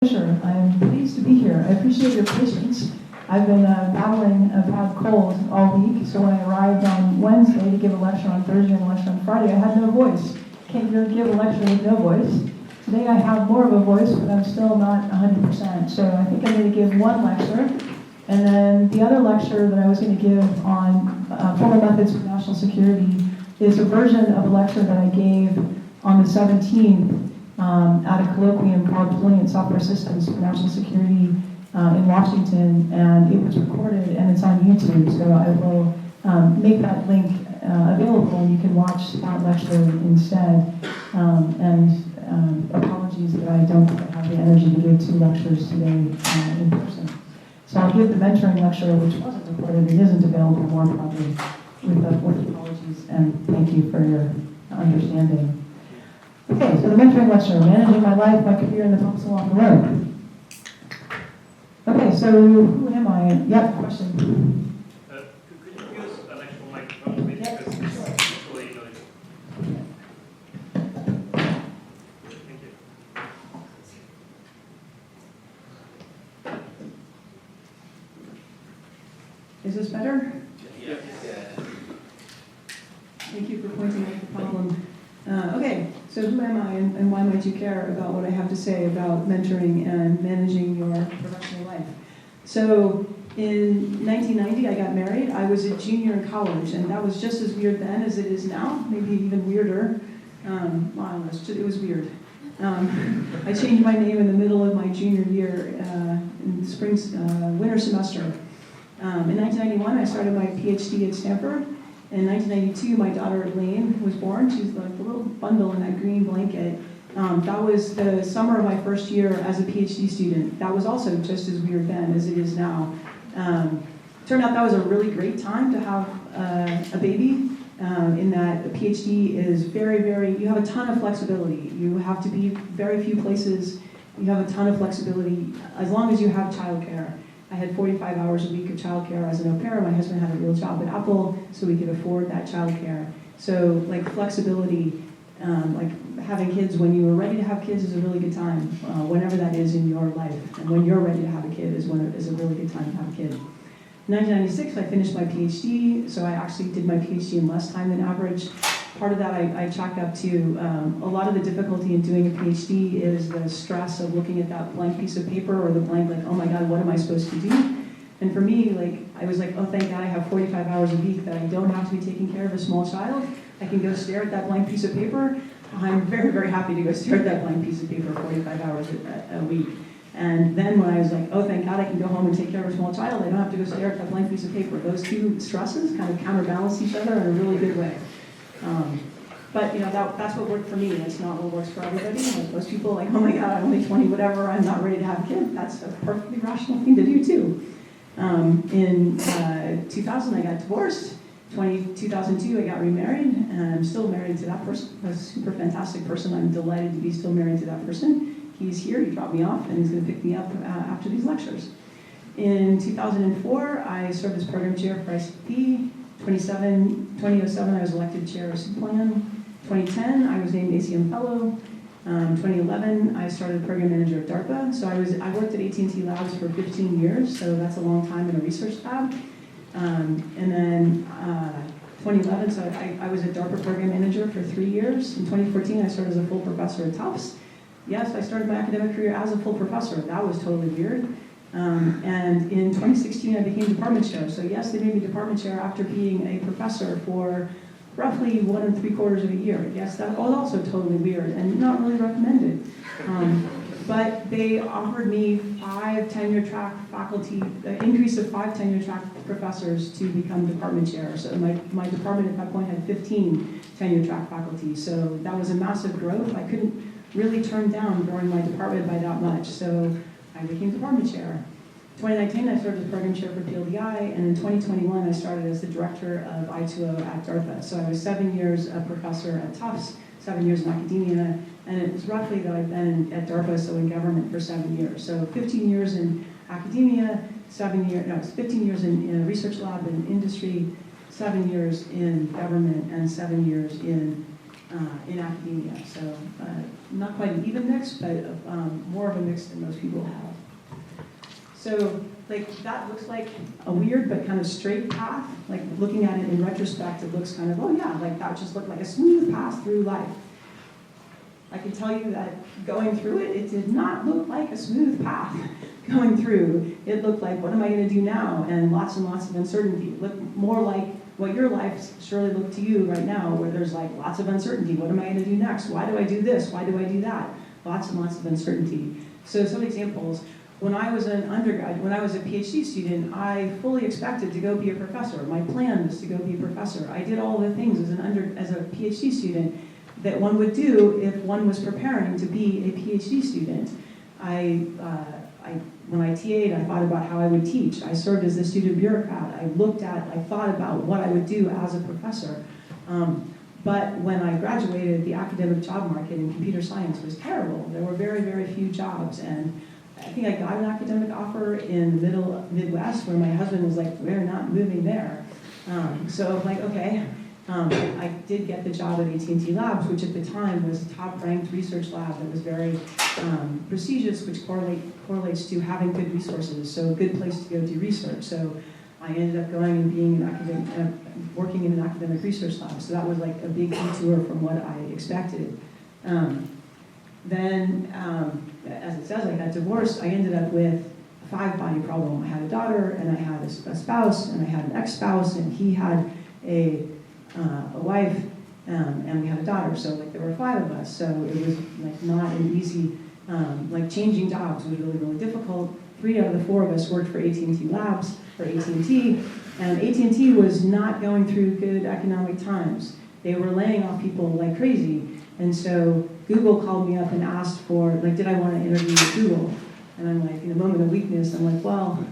Sure, I'm pleased to be here. I appreciate your patience. I've been battling a bad cold all week, so when I arrived on Wednesday to give a lecture on Thursday and a lecture on Friday, I had no voice. Can't give a lecture with no voice. Today I have more of a voice, but I'm still not 100%. So I think I'm going to give one lecture, and then the other lecture that I was going to give on formal methods for national security is a version of a lecture that I gave on the 17th at a colloquium called Resilient Software Systems for National Security in Washington, and it was recorded and it's on YouTube, so I will make that link available and you can watch that lecture instead. Apologies that I don't have the energy to give 2 lectures today in person. So I'll give the mentoring lecture, which wasn't recorded and isn't available more probably, with apologies, and thank you for your understanding. Okay, so the mentoring lecture, managing my life, my career, and the bumps along the road. Okay, so who am I? Yep, question. Could you use an actual microphone, please? Yep, Because sure. it's usually noisy. Thank you. Is this better? Yeah. Thank you for pointing out the problem. Okay, so who am I and why might you care about what I have to say about mentoring and managing your professional life? So in 1990, I got married. I was a junior in college, and that was just as weird then as it is now, maybe even weirder. It was weird. I changed my name in the middle of my junior year in the winter semester. In 1991, I started my PhD at Stanford. In 1992, my daughter Elaine was born. She's like the little bundle in that green blanket. That was the summer of my first year as a PhD student. That was also just as weird then as it is now. Turned out that was a really great time to have a baby, in that a PhD is you have a ton of flexibility. You have to be very few places. You have a ton of flexibility as long as you have childcare. I had 45 hours a week of childcare as an au pair. My husband had a real job at Apple, so we could afford that childcare. So, like flexibility, like having kids when you were ready to have kids is a really good time, whenever that is in your life. And when you're ready to have a kid is a really good time to have a kid. In 1996, I finished my PhD, so I actually did my PhD in less time than average. Part of that I chalk up to a lot of the difficulty in doing a PhD is the stress of looking at that blank piece of paper or the blank, like, oh my God, what am I supposed to do? And for me, I was like, oh, thank God I have 45 hours a week that I don't have to be taking care of a small child. I can go stare at that blank piece of paper. I'm very, very happy to go stare at that blank piece of paper 45 hours a week. And then when I was like, oh, thank God I can go home and take care of a small child, I don't have to go stare at that blank piece of paper. Those two stresses kind of counterbalance each other in a really good way. But that's what worked for me. It's not what works for everybody. Like most people, like, oh my God, I'm only 20, whatever, I'm not ready to have a kid. That's a perfectly rational thing to do too. In 2000, I got divorced. 2002, I got remarried, and I'm still married to that person. A super fantastic person. I'm delighted to be still married to that person. He's here. He dropped me off, and he's going to pick me up after these lectures. In 2004, I served as program chair for ICP. 2007, I was elected chair of CPLAN. 2010, I was named ACM Fellow. 2011, I started program manager at DARPA. So I worked at AT&T Labs for 15 years, so that's a long time in a research lab. And then 2011, so I was a DARPA program manager for 3 years. In 2014, I started as a full professor at Tufts. Yes, I started my academic career as a full professor. That was totally weird. And in 2016, I became department chair. So yes, they made me department chair after being a professor for roughly 1 3/4 of a year. Yes, that was also totally weird and not really recommended. But they offered me 5 tenure track faculty, increase of 5 tenure track professors to become department chair. So my department at that point had 15 tenure track faculty. So that was a massive growth. I couldn't really turn down growing my department by that much. So I became department chair. 2019, I served as program chair for PLDI, and in 2021, I started as the director of I2O at DARPA. So I was 7 years a professor at Tufts, 7 years in academia, and it was roughly that I've been at DARPA, so in government, for 7 years. So 15 years in academia, 15 years in a research lab and industry, 7 years in government, and 7 years in in academia. So not quite an even mix, but more of a mix than most people have. So like that looks like a weird but kind of straight path. Like looking at it in retrospect, it looks kind of, oh yeah, like that just looked like a smooth path through life. I can tell you that going through it, it did not look like a smooth path going through. It looked like, what am I going to do now? And lots of uncertainty. It looked more like what your life surely looked to you right now, where there's like lots of uncertainty. What am I going to do next? Why do I do this? Why do I do that? Lots of uncertainty. So some examples. When I was an undergrad, when I was a PhD student, I fully expected to go be a professor. My plan was to go be a professor. I did all the things as a PhD student that one would do if one was preparing to be a PhD student. When I TA'd, I thought about how I would teach. I served as a student bureaucrat. I thought about what I would do as a professor. But when I graduated, the academic job market in computer science was terrible. There were very, very few jobs, and I think I got an academic offer in the Midwest where my husband was like, we're not moving there. So I'm like, okay. I did get the job at AT&T Labs, which at the time was a top-ranked research lab that was very prestigious, which correlates to having good resources, so a good place to go do research. So I ended up going and being working in an academic research lab. So that was like a big detour from what I expected. Then, as it says, I got divorced. I ended up with a 5-body problem. I had a daughter, and I had a spouse, and I had an ex-spouse, and he had a wife, and we had a daughter. So like there were 5 of us. So it was like not an easy, like changing jobs was really, really difficult. 3 out of the 4 of us worked for AT&T Labs, for AT&T, and AT&T was not going through good economic times. They were laying off people like crazy. And so Google called me up and asked for, like, did I want to interview with Google? And I'm like, in a moment of weakness, I'm like, well,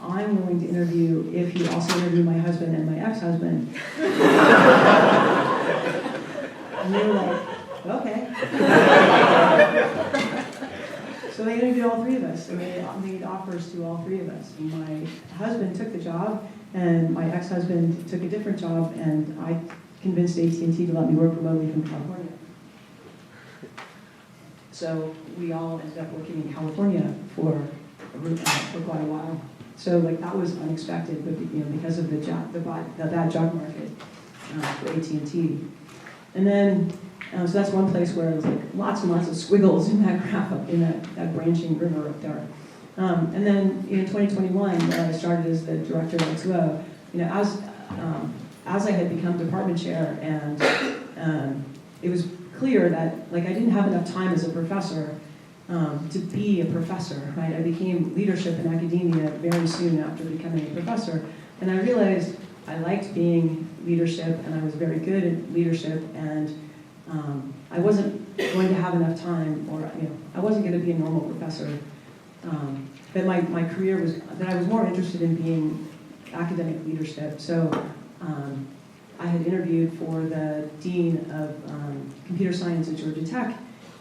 I'm willing to interview if you also interview my husband and my ex-husband. And they were like, okay. So they interviewed all 3 of us, and they made offers to all 3 of us. And my husband took the job, and my ex-husband took a different job, and I convinced AT&T to let me work remotely from California. So we all ended up working in California for quite a while. So like that was unexpected, but because of the bad job market for AT&T. And then, so that's one place where there's like lots and lots of squiggles in that graph up in that branching river up there. And then in 2021, where I started as the director of X2O, as I had become department chair, and it was clear that like I didn't have enough time as a professor to be a professor, right? I became leadership in academia very soon after becoming a professor, and I realized I liked being leadership, and I was very good at leadership, and I wasn't going to have enough time, or I wasn't going to be a normal professor. But my career was that I was more interested in being academic leadership. So I had interviewed for the dean of computer science at Georgia Tech,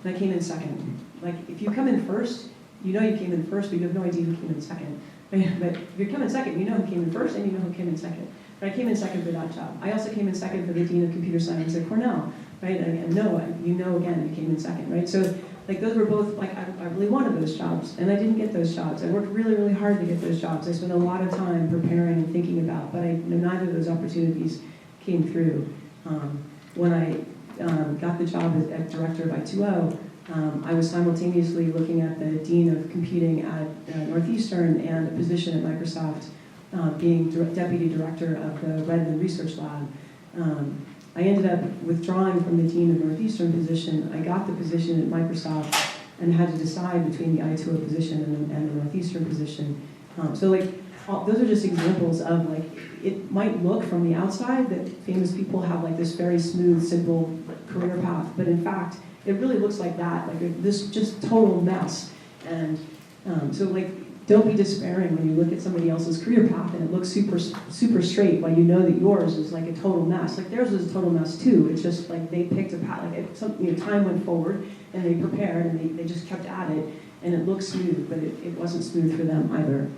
and I came in second. Like, if you come in first, you know you came in first, but you have no idea who came in second. But if you come in second, you know who came in first, and you know who came in second. But I came in second for that job. I also came in second for the dean of computer science at Cornell, right? And you know again, you came in second, right? So, like, those were both, like, I really wanted those jobs, and I didn't get those jobs. I worked really, really hard to get those jobs. I spent a lot of time preparing and thinking about, but neither of those opportunities came through. When I got the job as director by X2O, I was simultaneously looking at the dean of computing at Northeastern and a position at Microsoft, being deputy director of the Redmond Research Lab. I ended up withdrawing from the dean of Northeastern position. I got the position at Microsoft and had to decide between the I2O position and the Northeastern position. So like, those are just examples of like, it might look from the outside that famous people have like this very smooth, simple career path, but in fact, it really looks like that, like this just total mess. And so like, don't be despairing when you look at somebody else's career path and it looks super, super straight while you know that yours is like a total mess. Like theirs was a total mess too. It's just like they picked a path, like time went forward and they prepared and they just kept at it and it looked smooth, but it wasn't smooth for them either.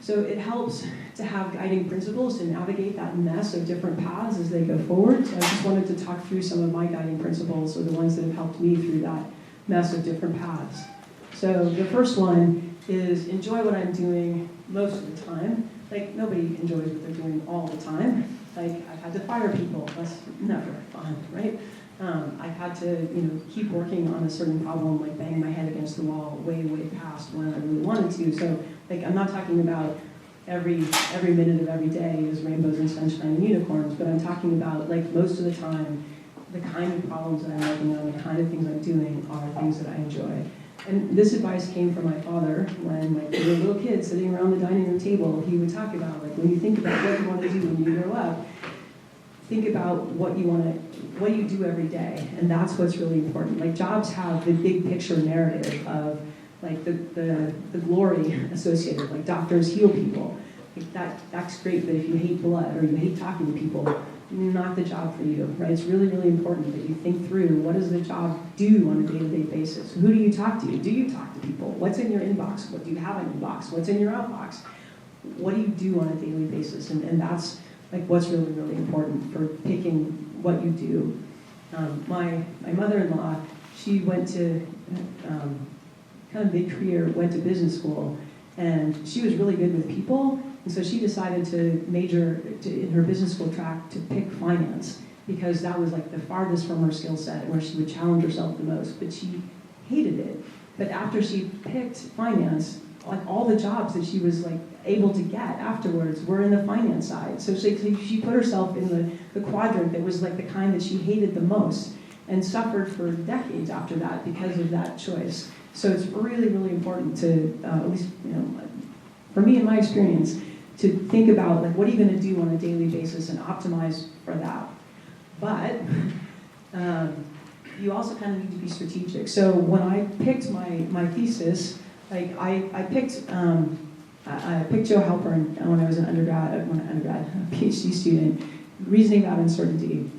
So it helps to have guiding principles to navigate that mess of different paths as they go forward. So I just wanted to talk through some of my guiding principles, or the ones that have helped me through that mess of different paths. So the first one is enjoy what I'm doing most of the time. Like, nobody enjoys what they're doing all the time. Like, I've had to fire people. That's never fun, right? I've had to, keep working on a certain problem, like bang my head against the wall way, way past when I really wanted to. So, like, I'm not talking about every minute of every day is rainbows and sunshine and unicorns, but I'm talking about, like, most of the time, the kind of problems that I'm working on, the kind of things I'm doing are things that I enjoy. And this advice came from my father when, like, we were little kids sitting around the dining room table. He would talk about, like, when you think about what you want to do when you grow up, think about what you do every day, and that's what's really important. Like, jobs have the big picture narrative of, like, the glory associated. Like, doctors heal people. Like, that's great, but if you hate blood or you hate talking to people, not the job for you, right? It's really, really important that you think through, what does the job do on a day-to-day basis? Who do you talk to? Do you talk to people? What's in your inbox? What do you have in your inbox? What's in your outbox? What do you do on a daily basis? And that's, like, what's really, really important for picking what you do. My mother-in-law, she went to, kind of mid-career, went to business school, and she was really good with people, and so she decided to major in her business school track to pick finance, because that was, like, the farthest from her skill set, where she would challenge herself the most, but she hated it. But after she picked finance, like, all the jobs that she was, like, able to get afterwards were in the finance side. So she put herself in the quadrant that was, like, the kind that she hated the most, and suffered for decades after that because of that choice. So it's really, really important to, at least, for me in my experience, to think about, like, what are you going to do on a daily basis and optimize for that. But you also kind of need to be strategic. So when I picked my thesis, like, I picked Joe Halpern when I was an undergrad, a PhD student, reasoning about uncertainty.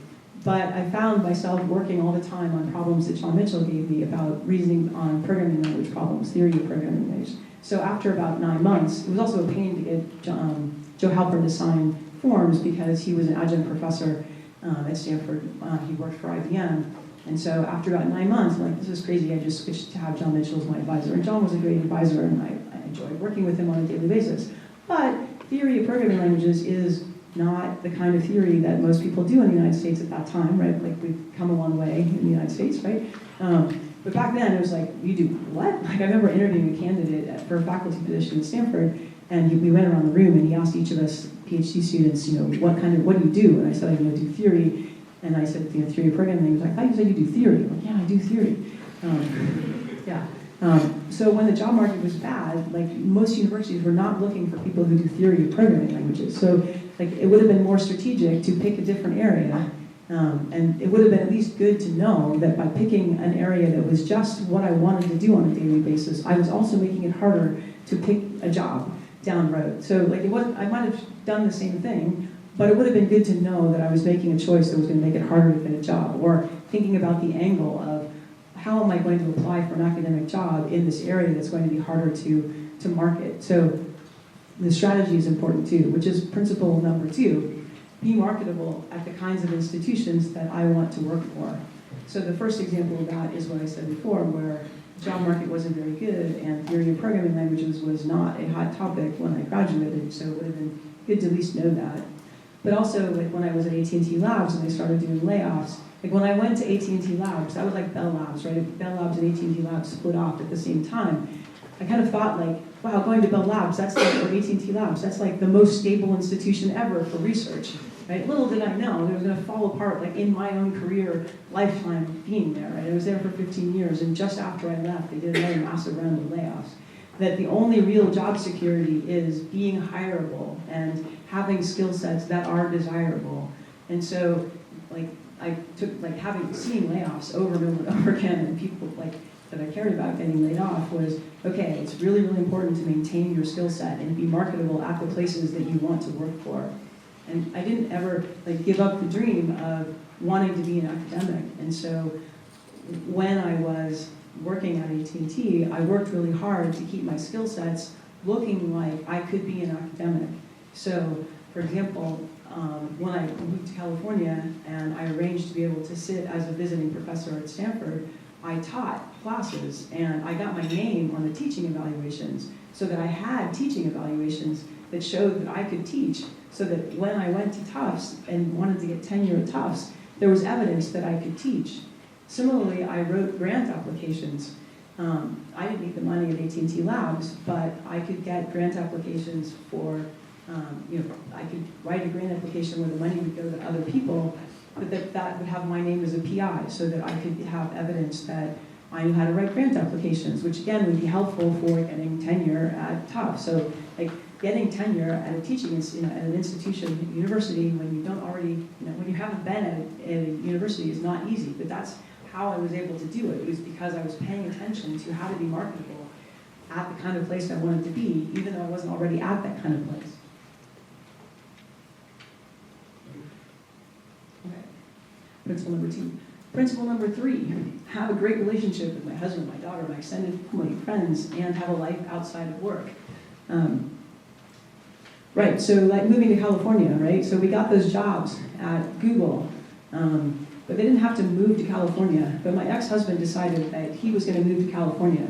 But I found myself working all the time on problems that John Mitchell gave me about reasoning on programming language problems, theory of programming language. So after about 9 months, it was also a pain to get Joe Halpern to sign forms, because he was an adjunct professor at Stanford. He worked for IBM. And so after about 9 months, I'm like, this is crazy. I just switched to have John Mitchell as my advisor. And John was a great advisor, and I enjoyed working with him on a daily basis. But theory of programming languages is not the kind of theory that most people do in the United States at that time, right? Like, we've come a long way in the United States, right? But back then, it was like, you do what? Like, I remember interviewing a candidate for a faculty position at Stanford, and we went around the room, and he asked each of us PhD students, what do you do? And I said, I do theory. And I said, theory of programming language. I thought you said you do theory. I'm like, yeah, I do theory. So when the job market was bad, like, most universities were not looking for people who do theory of programming languages. So, like, it would have been more strategic to pick a different area. And it would have been at least good to know that by picking an area that was just what I wanted to do on a daily basis, I was also making it harder to pick a job down the road. So, like, I might have done the same thing, but it would have been good to know that I was making a choice that was going to make it harder to get a job, or thinking about the angle of, how am I going to apply for an academic job in this area that's going to be harder to market? So the strategy is important too, which is principle number 2, be marketable at the kinds of institutions that I want to work for. So the first example of that is what I said before, where the job market wasn't very good and theory of programming languages was not a hot topic when I graduated, so it would have been good to at least know that. But also, like, when I was at AT&T Labs and they started doing layoffs, like, when I went to AT&T Labs, that was like Bell Labs, right? If Bell Labs and AT&T Labs split off at the same time, I kind of thought, like, wow, going to Bell Labs, that's like, or AT&T Labs, that's like the most stable institution ever for research, right? Little did I know that it was going to fall apart, like, in my own career lifetime being there, right? I was there for 15 years, and just after I left, they did another massive round of layoffs. That the only real job security is being hireable and having skill sets that are desirable. And so, like, I took, like, seeing layoffs over and over again, and people, like, that I cared about getting laid off was, okay, it's really, really important to maintain your skill set and be marketable at the places that you want to work for. And I didn't ever, like, give up the dream of wanting to be an academic. And so when I was working at AT&T, I worked really hard to keep my skill sets looking like I could be an academic. So, for example, when I moved to California and I arranged to be able to sit as a visiting professor at Stanford, I taught classes and I got my name on the teaching evaluations so that I had teaching evaluations that showed that I could teach, so that when I went to Tufts and wanted to get tenure at Tufts, there was evidence that I could teach. Similarly, I wrote grant applications. I didn't need the money at AT&T Labs, but I could get grant applications for, I could write a grant application where the money would go to other people, but that would have my name as a PI, so that I could have evidence that I knew how to write grant applications, which again would be helpful for getting tenure at Tufts. So, like, getting tenure at a teaching, at an institution, university, when you don't already, when you haven't been at a university is not easy, but that's how I was able to do it. It was because I was paying attention to how to be marketable at the kind of place I wanted to be, even though I wasn't already at that kind of place. Okay. Principle number 2. Principle number 3, have a great relationship with my husband, my daughter, my extended family, friends, and have a life outside of work. Right, so like moving to California, right? So we got those jobs at Google, but they didn't have to move to California. But my ex-husband decided that he was going to move to California.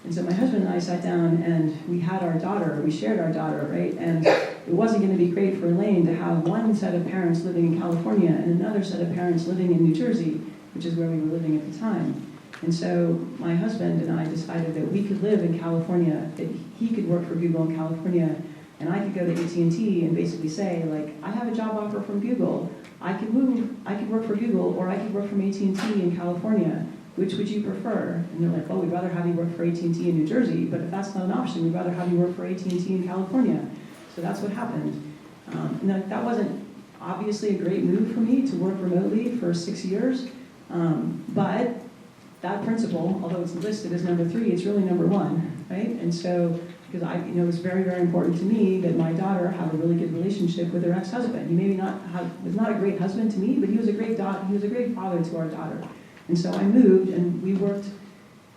And so my husband and I sat down and we had our daughter, we shared our daughter, right? And it wasn't going to be great for Elaine to have one set of parents living in California and another set of parents living in New Jersey, which is where we were living at the time. And so my husband and I decided that we could live in California, that he could work for Google in California, and I could go to AT&T and basically say, like, I have a job offer from Google. I could move, I could work for Google, or I could work from AT&T in California. Which would you prefer? And they're like, well, we'd rather have you work for AT&T in New Jersey, but if that's not an option, we'd rather have you work for AT&T in California. So that's what happened. And that wasn't obviously a great move for me to work remotely for 6 years, but that principle, although it's listed as number 3, it's really number 1, right? And so, because it was very, very important to me that my daughter have a really good relationship with her ex-husband. He maybe was not a great husband to me, but he was a great father to our daughter. And so I moved, and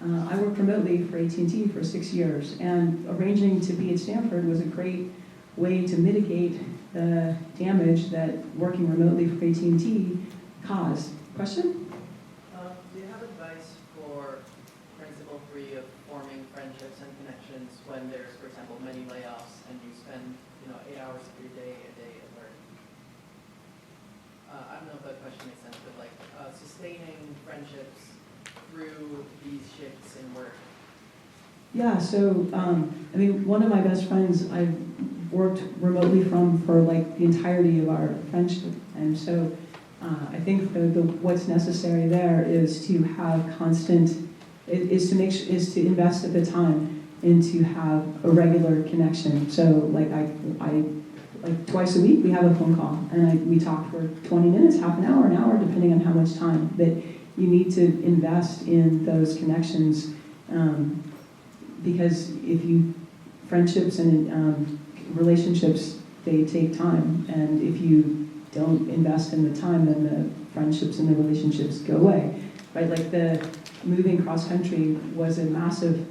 I worked remotely for AT&T for 6 years, and arranging to be at Stanford was a great way to mitigate the damage that working remotely for AT&T caused. Question? Do you have advice for principle 3 of forming friendships and connections when there's, for example, many layoffs and you spend 8 hours of your day at work? I don't know if that question makes sense, but like sustaining friendships through these shifts in work. Yeah, so one of my best friends I've worked remotely from for like the entirety of our friendship, and so I think what's necessary there is to have is to invest at the time and to have a regular connection. So like I twice a week we have a phone call and we talk for 20 minutes, half an hour, depending on how much time that you need to invest in those connections. Because friendships and relationships, they take time, and if you don't invest in the time, then the friendships and the relationships go away, right? Like the moving cross country was a massive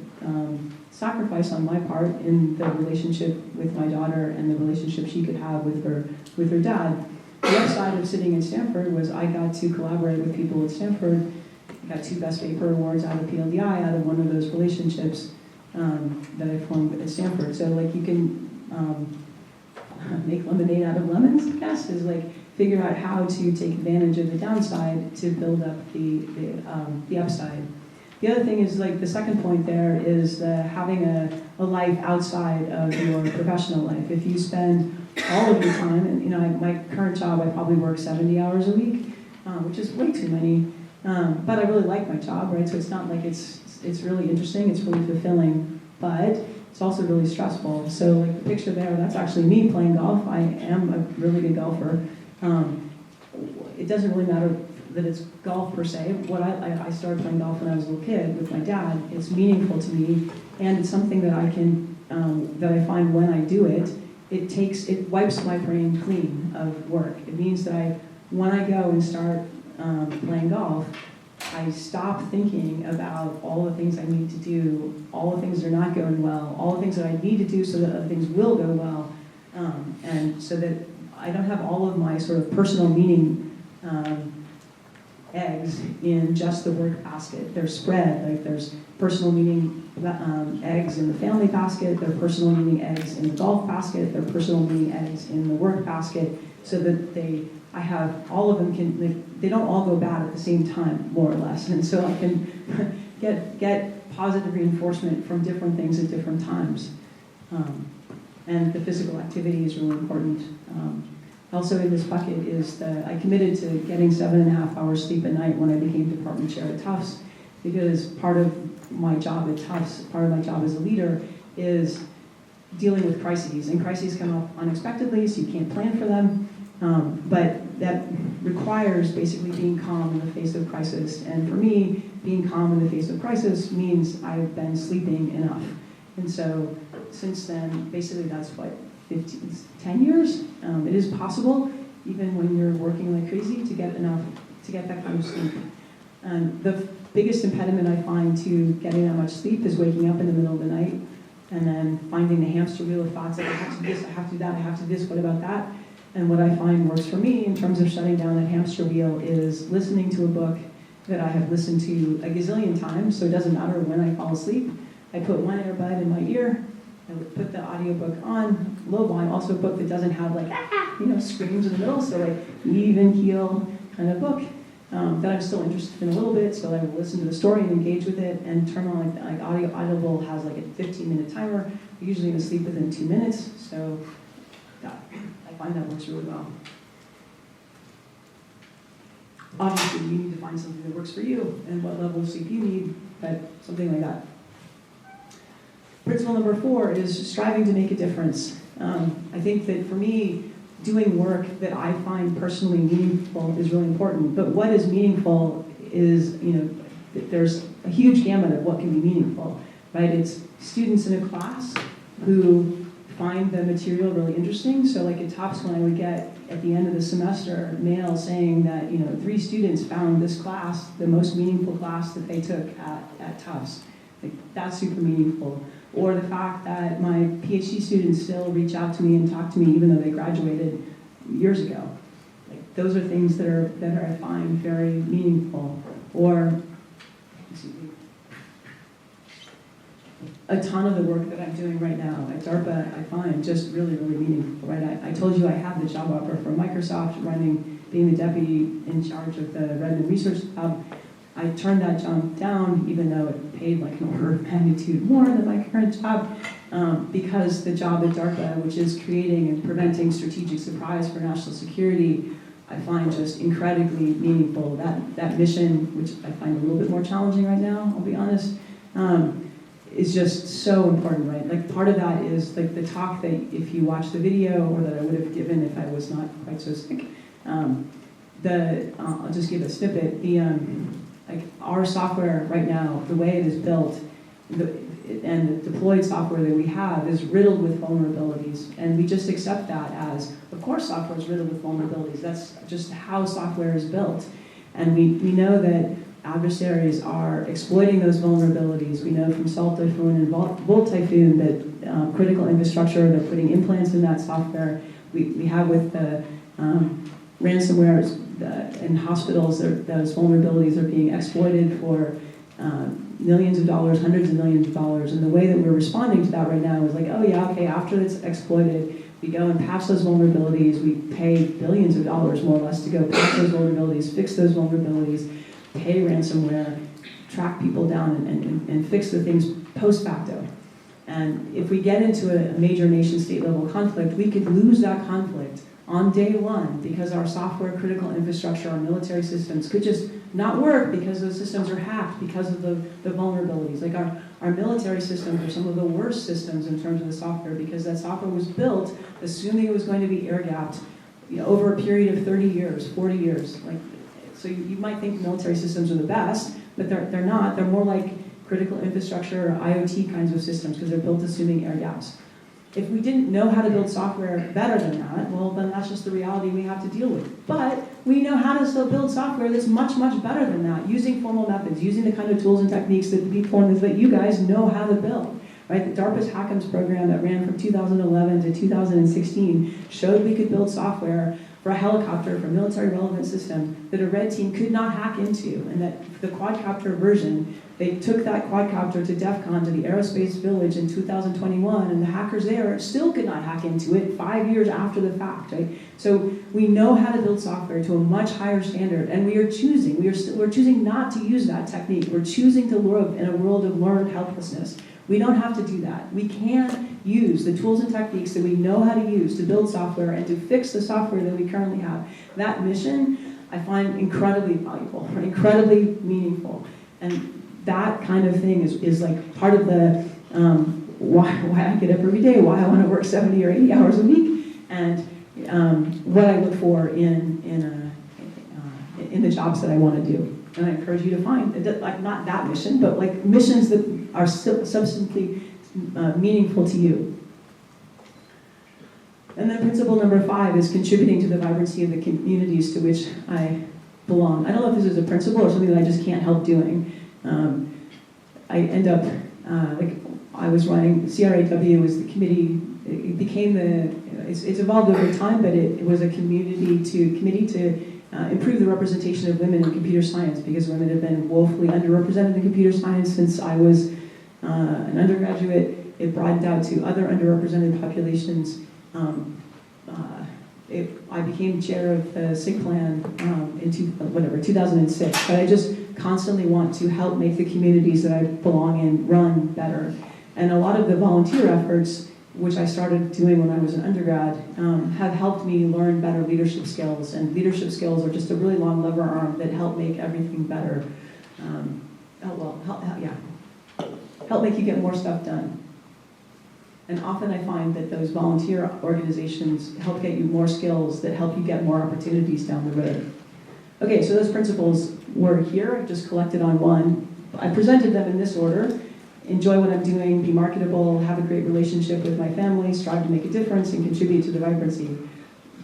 sacrifice on my part in the relationship with my daughter and the relationship she could have with her dad. The upside of sitting in Stanford was I got to collaborate with people at Stanford. I got 2 Best Paper Awards out of PLDI out of one of those relationships that I formed at Stanford. So like you can make lemonade out of lemons, I guess, is like figure out how to take advantage of the downside to build up the upside. The other thing is like the second point there is having a life outside of your professional life. If you spend all of your time, and my current job I probably work 70 hours a week, which is way too many. But I really like my job, right? So it's not like it's really interesting, it's really fulfilling, but it's also really stressful. So like the picture there, that's actually me playing golf. I am a really good golfer. It doesn't really matter that it's golf per se. I started playing golf when I was a little kid with my dad. It's meaningful to me, and it's something that I can that I find when I do it, it wipes my brain clean of work. It means that when I go and start playing golf, I stop thinking about all the things I need to do, all the things that are not going well, all the things that I need to do so that other things will go well, and so that I don't have all of my sort of personal meaning eggs in just the work basket. They're spread, like there's personal meaning eggs in the family basket, there are personal meaning eggs in the golf basket, there are personal meaning eggs in the work basket, so that I have all of them they don't all go bad at the same time, more or less, and so I can get positive reinforcement from different things at different times. And the physical activity is really important. Also in this bucket is that I committed to getting 7.5 hours sleep a night when I became department chair at Tufts, because part of my job at Tufts, part of my job as a leader, is dealing with crises. And crises come up unexpectedly, so you can't plan for them. But that requires basically being calm in the face of crisis. And for me, being calm in the face of crisis means I've been sleeping enough. And so since then, basically that's what, 10 years? It is possible, even when you're working like crazy, to get that kind of sleep. And the biggest impediment I find to getting that much sleep is waking up in the middle of the night and then finding the hamster wheel of thoughts like, I have to do this, I have to do that, I have to do this, what about that? And what I find works for me in terms of shutting down that hamster wheel is listening to a book that I have listened to a gazillion times, so it doesn't matter when I fall asleep. I put one earbud in my ear, I would put the audiobook on, low volume, also a book that doesn't have like, screams in the middle, so like even keel kind of book that I'm still interested in a little bit, so I will listen to the story and engage with it and turn on like Audible has like a 15-minute timer. I'm usually going to sleep within 2 minutes, so I find that works really well. Obviously, you need to find something that works for you and what level of sleep you need, but something like that. Principle number 4 is striving to make a difference. I think that for me, doing work that I find personally meaningful is really important. But what is meaningful is, there's a huge gamut of what can be meaningful, right? It's students in a class who find the material really interesting. So like at Tufts, when I would get at the end of the semester mail saying that 3 students found this class the most meaningful class that they took at Tufts, like that's super meaningful. Or the fact that my PhD students still reach out to me and talk to me even though they graduated years ago. Like those are things that I find very meaningful. Or a ton of the work that I'm doing right now at DARPA I find just really, really meaningful, right? I told you I had the job offer from Microsoft being the deputy in charge of the Redmond Research Lab. I turned that job down, even though it paid like an order of magnitude more than my current job, because the job at DARPA, which is creating and preventing strategic surprise for national security, I find just incredibly meaningful. That mission, which I find a little bit more challenging right now, I'll be honest, is just so important, right? Like part of that is like the talk that if you watch the video or that I would have given if I was not quite so sick, I'll just give a snippet. Like our software right now, the way it is built, and the deployed software that we have is riddled with vulnerabilities, and we just accept that as, of course software is riddled with vulnerabilities. That's just how software is built. And we know that adversaries are exploiting those vulnerabilities. We know from Salt Typhoon and Volt Typhoon that critical infrastructure, they're putting implants in that software. We have with the ransomware in hospitals, those vulnerabilities are being exploited for millions of dollars, hundreds of millions of dollars. And the way that we're responding to that right now is like, oh yeah, okay, after it's exploited, we go and patch those vulnerabilities. We pay billions of dollars more or less to go patch those vulnerabilities, fix those vulnerabilities, pay ransomware, track people down and fix the things post facto. And if we get into a major nation-state level conflict, we could lose that conflict on day one because our software, critical infrastructure, our military systems could just not work because those systems are hacked because of the vulnerabilities. Like our military systems are some of the worst systems in terms of the software because that software was built assuming it was going to be air-gapped over a period of 30 years, 40 years. So you might think military systems are the best, but they're not. They're more like critical infrastructure or IoT kinds of systems because they're built assuming air gaps. If we didn't know how to build software better than that, well, then that's just the reality we have to deal with. But we know how to still build software that's much, much better than that, using formal methods, using the kind of tools and techniques that the people that you guys know how to build. Right? The DARPA's HackEms program that ran from 2011 to 2016 showed we could build software for a helicopter, for a military relevant system that a red team could not hack into, and that the quadcopter version, they took that quadcopter to DEF CON, to the Aerospace Village in 2021, and the hackers there still could not hack into it 5 years after the fact, right? So we know how to build software to a much higher standard, and we're choosing not to use that technique. We're choosing to live in a world of learned helplessness. We don't have to do that. We can use the tools and techniques that we know how to use to build software and to fix the software that we currently have. That mission, I find incredibly valuable, incredibly meaningful. And that kind of thing is like part of the why I get up every day, why I want to work 70 or 80 hours a week, and what I look for in the jobs that I want to do. And I encourage you to find, like, not that mission, but like missions that are substantively meaningful to you. And then principle number 5 is contributing to the vibrancy of the communities to which I belong. I don't know if this is a principle or something that I just can't help doing. I end up, I was running, CRAW was the committee, it became it's evolved over time, but it was a committee to improve the representation of women in computer science, because women have been woefully underrepresented in computer science since I was an undergraduate. It broadened out to other underrepresented populations. I became chair of the SIG plan in 2006, but I just constantly want to help make the communities that I belong in run better. And a lot of the volunteer efforts, which I started doing when I was an undergrad, have helped me learn better leadership skills. And leadership skills are just a really long lever arm that help make everything better. Help make you get more stuff done. And often I find that those volunteer organizations help get you more skills that help you get more opportunities down the road. Okay, so those principles were here, I've just collected on one. I presented them in this order. Enjoy what I'm doing, be marketable, have a great relationship with my family, strive to make a difference, and contribute to the vibrancy.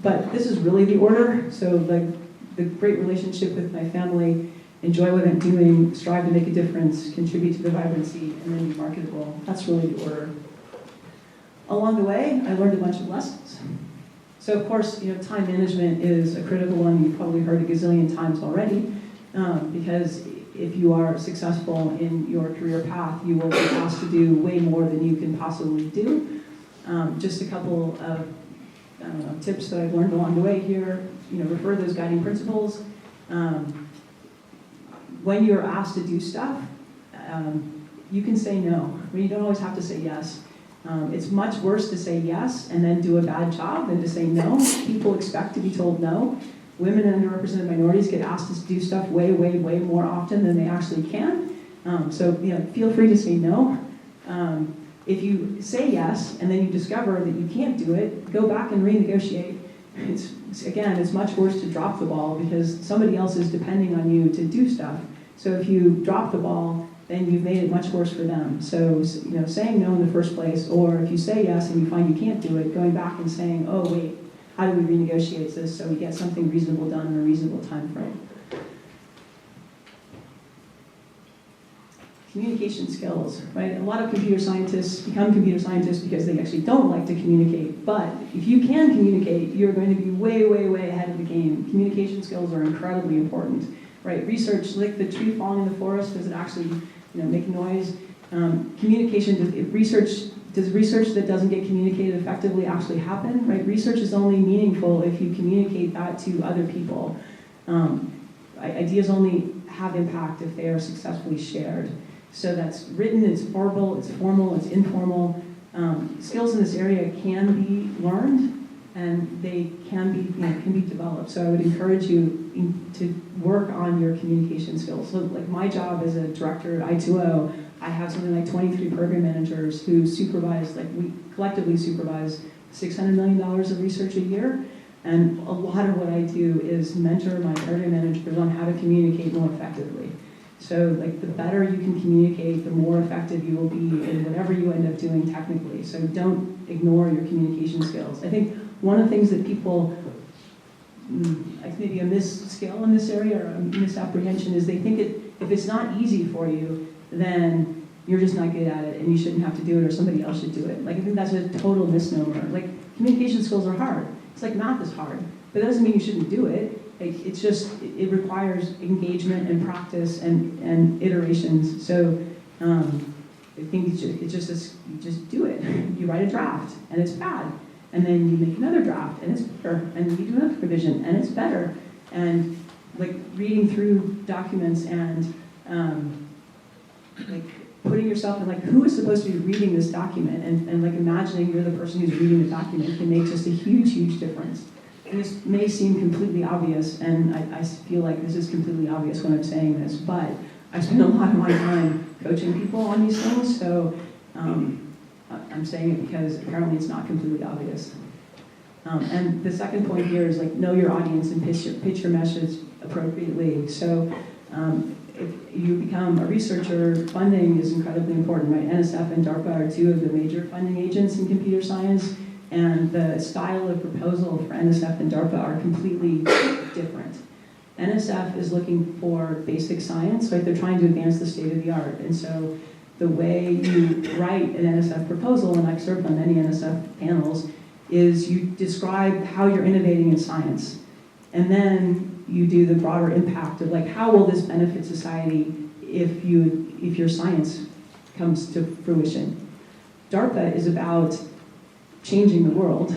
But this is really the order. So the great relationship with my family, enjoy what I'm doing, strive to make a difference, contribute to the vibrancy, and then be marketable. That's really the order. Along the way, I learned a bunch of lessons. So of course, time management is a critical one. You've probably heard a gazillion times already, because if you are successful in your career path, you will be asked to do way more than you can possibly do. Just a couple of tips that I've learned along the way here. Refer to those guiding principles. When you're asked to do stuff, you can say no. You don't always have to say yes. It's much worse to say yes and then do a bad job than to say no. People expect to be told no. Women and underrepresented minorities get asked to do stuff way, way, way more often than they actually can. So feel free to say no. If you say yes and then you discover that you can't do it, go back and renegotiate. It's much worse to drop the ball because somebody else is depending on you to do stuff. So if you drop the ball, then you've made it much worse for them. So saying no in the first place, or if you say yes and you find you can't do it, going back and saying, oh wait, how do we renegotiate this so we get something reasonable done in a reasonable time frame? Communication skills, right? A lot of computer scientists become computer scientists because they actually don't like to communicate. But if you can communicate, you're going to be way, way, way ahead of the game. Communication skills are incredibly important, right? Research, like the tree falling in the forest, does it actually make noise? Does research that doesn't get communicated effectively actually happen, right? Research is only meaningful if you communicate that to other people. Ideas only have impact if they are successfully shared. So that's written, it's verbal, it's formal, it's informal. Skills in this area can be learned and they can be developed. So I would encourage you to work on your communication skills. So like my job as a director at I2O, I have something like 23 program managers who supervise, we collectively supervise $600 million of research a year. And a lot of what I do is mentor my program managers on how to communicate more effectively. So the better you can communicate, the more effective you will be in whatever you end up doing technically. So don't ignore your communication skills. I think one of the things that people like maybe a skill in this area or a misapprehension is they think if it's not easy for you, then you're just not good at it and you shouldn't have to do it or somebody else should do it. Like I think that's a total misnomer. Like communication skills are hard. It's like math is hard, but that doesn't mean you shouldn't do it. Like, it's just, it requires engagement and practice and iterations. So I think you just do it. You write a draft and it's bad. And then you make another draft and it's better. And then you do another revision and it's better. And like reading through documents and like putting yourself in like who is supposed to be reading this document and like imagining you're the person who's reading the document can make just a huge, huge difference. And this may seem completely obvious, and I feel like this is completely obvious when I'm saying this, but I spend a lot of my time coaching people on these things, so I'm saying it because apparently it's not completely obvious. And the second point here is like know your audience and pitch your message appropriately. So if you become a researcher, funding is incredibly important, right? NSF and DARPA are two of the major funding agents in computer science, and the style of proposal for NSF and DARPA are completely different. NSF is looking for basic science, right? They're trying to advance the state of the art. And so the way you write an NSF proposal, and I've served on many NSF panels, is you describe how you're innovating in science. And then you do the broader impact of like, how will this benefit society if your science comes to fruition? DARPA is about changing the world,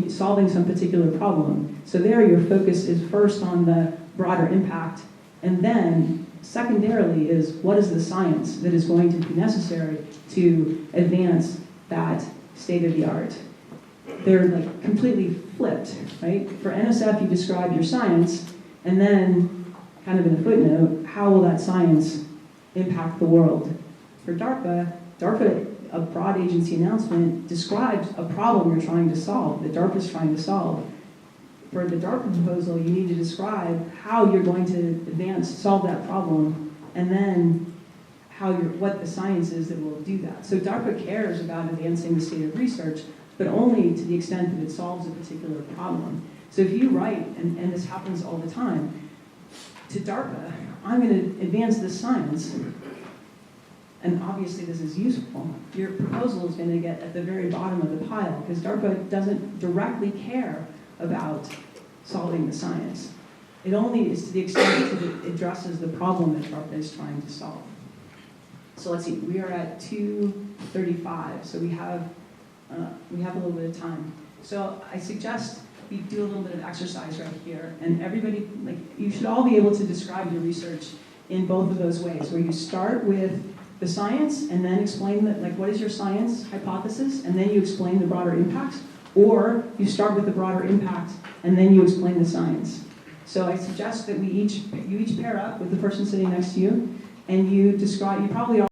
solving some particular problem. So there your focus is first on the broader impact, and then secondarily is what is the science that is going to be necessary to advance that state of the art. They're like completely flipped, right? For NSF you describe your science, and then kind of in a footnote, how will that science impact the world? For DARPA, a broad agency announcement describes a problem you're trying to solve, that DARPA is trying to solve. For the DARPA proposal, you need to describe how you're going to solve that problem, and then what the science is that will do that. So DARPA cares about advancing the state of research, but only to the extent that it solves a particular problem. So if you write, and this happens all the time, to DARPA, I'm going to advance this science, and obviously this is useful, your proposal is going to get at the very bottom of the pile because DARPA doesn't directly care about solving the science. It only is to the extent that it addresses the problem that DARPA is trying to solve. So let's see, we are at 2:35, so we have a little bit of time. So I suggest we do a little bit of exercise right here, and everybody, like, you should all be able to describe your research in both of those ways, where you start with the science and then explain what is your science hypothesis, and then you explain the broader impact, or you start with the broader impact and then you explain the science. So I suggest that you each pair up with the person sitting next to you, and you probably